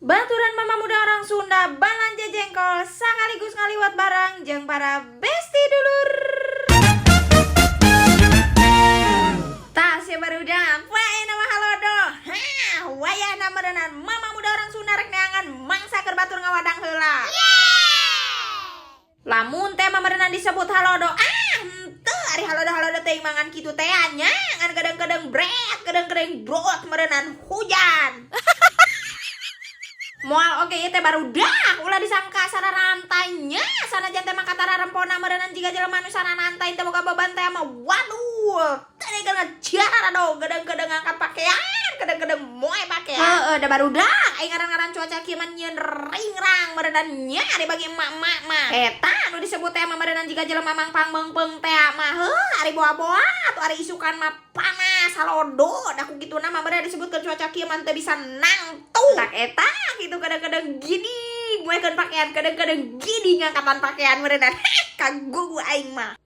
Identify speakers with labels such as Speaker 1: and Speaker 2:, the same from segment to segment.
Speaker 1: Baturan mama muda orang Sunda balanja jengkol sekaligus ngaliwat barang jeung para besti dulur. Tas ya barudak, wae nama halodo. Wayahna meureunan mama muda orang Sunda rek neangan mangsa keur batur ngawadang heula. Lamun teh meureunana disebut halodo, henteu ari halodo-halodo teh mangan kitu teh nya, ngan kadang-kadang bret, kadang-kadang brot meureunan hujan. Moal oke teh barudak ulah disangka sararantainya sanajan teh mah katara rempona meureunan jiga jelema nu saranantai teh boga beban teh mah waduh teh kana cara do gedeng-gedeng angkat pakaian gedeng-gedeng moe pakaian heeh da barudak aing ngaran-ngaran cuaca kieu mah nyieun ringrang meureunan nya ari bagi emak-emak mah eta nu disebut teh mah meureunan jiga jelema mangpang meungpeung teh mah heuh ari boa-boa atuh ari isukan mah panas halodo da ku kituna mah meureunan disebutkeun cuaca kieu mah teu bisa nangtu tak eta gitu kadang-kadang gini gue kan pakaian kadang-kadang gini ngangkatan pakaian meureunan kagugu aing mah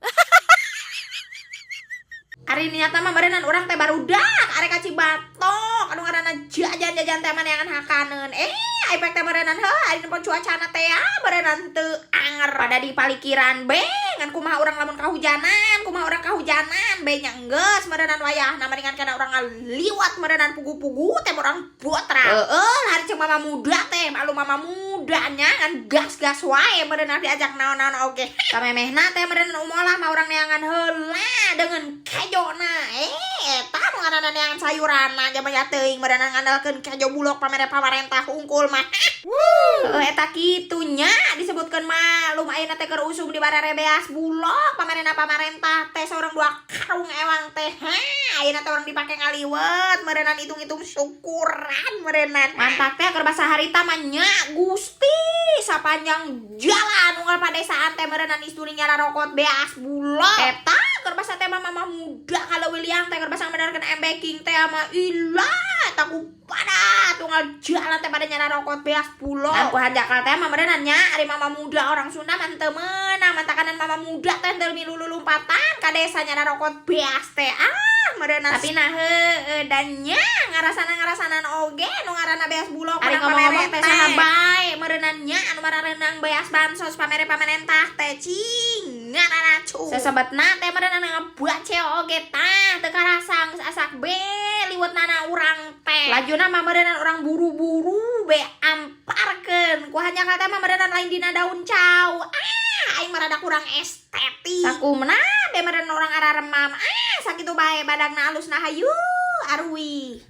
Speaker 1: hari ini nyata mah meureunan urang teh barudak arek ka Cibatok anu ngaranna jajan-jajan teh maneangan hakaneun efek teh meureunan heuh ari nepon cuacana teh meureunan teu anger pada di palikiran be ngan kumaha urang lamun kahujanan kumaha urang kahujanan be nya geus meureunan wayahna mendingan kana urang ngaliwat meureunan pugu-pugu teh urang botra heueuh hari cek mama muda teh malu mama mudanya ngan gas-gas wae meureunan diajak naon-naon oge kamemehna teh meureunan umolah mah urang neangan heula dengan kejona eta nu ngaranna neangan sayuranna jama teuing meureunan ngandalkeun kejo bulog pamarentah unggul mah eta kitunya disebutkeun malum ayeuna teh keur usum di barere beas bulog pamarentah teh saurang 2 karung ewang teh ayeuna teh urang dipake ngaliwet meureunan hitung-hitung syukuran meureunan mantap teh keur basa harita mah nya Gusti sapanjang jalan unggal padesaan teh meureunan isturi nyararokot beas bulog eta keur basa teh mama muda kalau William teh keur basa benerkeun embeking teh mah ilah taku pada tunggal jalan teh pada nyararokot beas bulog nah ku hanjakal teh mah meureunan nya ari mama muda orang Sunda mah teu meunang mantakanan mama muda teh teu milu lompatan ka desa nyararokot beas teh meureunan tapi nah heueuh dan nya ngarasana-ngarasanan oge nu ngaranna beas bulog ari ngomong teh saha bae meureunan nya anu mararenang beas bansos pamerentah teh cing ngaranna cu sesebetna teh meureunan ngabace oge tah teu karasa geus asak be liwetna urang teh lajuna mah meureunan urang buru-buru be amparkeun ku hanjakal teh mah meureunan lain dina daun cau aing mah rada kurang estetis sakumna be meureunan urang araremam sakitu bae badagna alusna hayu arwi